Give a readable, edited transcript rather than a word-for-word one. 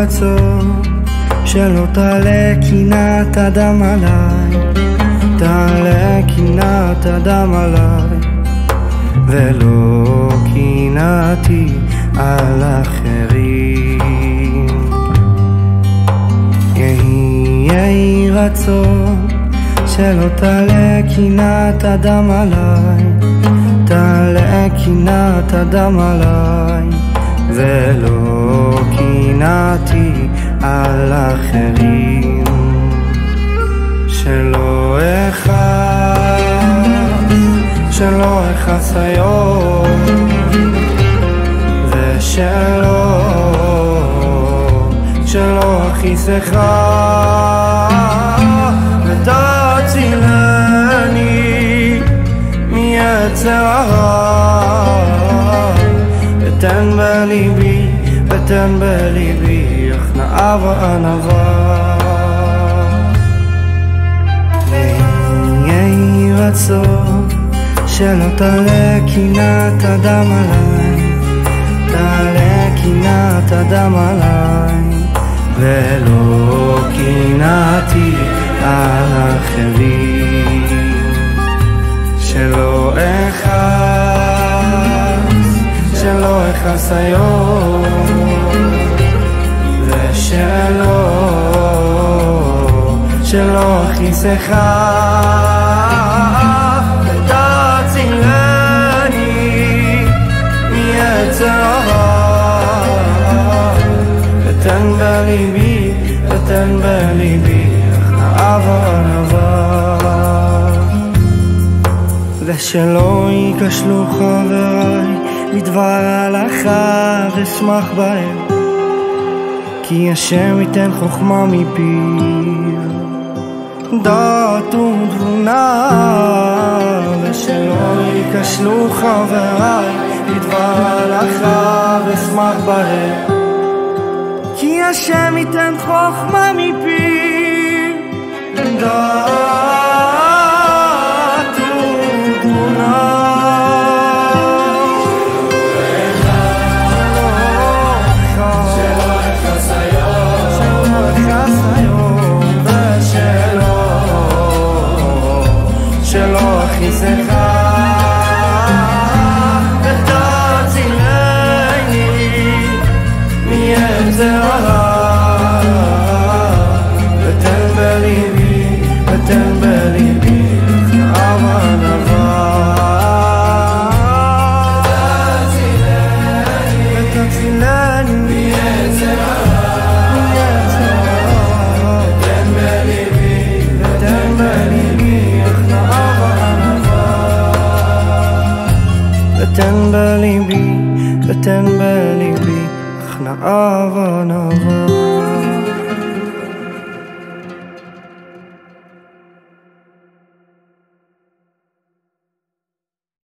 רצון שלא תעלה קנאת אדם עליי, תעלה קנאת אדם עליי, ולא קנאתי על אחרים. יהי רצון שלא תעלה קנאת אדם עליי, תעלה קנאת אדם עליי, ולא קנאתי על אחרים. שלא אכעס היום, שלא אכעיסך, ותצילני מיצר הרע. ותן בליבי הכנעה וענווה. יהי רצון שלא תעלה קנאת אדם עליי, תעלה קנאת אדם עליי, ולא קנאתי על אחרים. שלא אכעס היום, שלא אכעיסך, ותצילני מיצר הרע. ותן בליבי הכנעה וענווה. ושלא ייכשלו חבריי בדבר ההלכה ושמח בהם, כי השם ייתן חוכמה מפיו, דעת ותבונה. ושלא ייכשלו חבריי בדבר ההלכה ושמח בהם, כי השם ייתן חוכמה מפיו, דעת ותבונה. שלא אכעיסך, ותצילני מיצר הרע. ותן בליבי הכנעה וענווה. ותצילני מיצר הרע. ותן בליבי הכנעה וענווה. ותן בליבי הכנעה וענווה.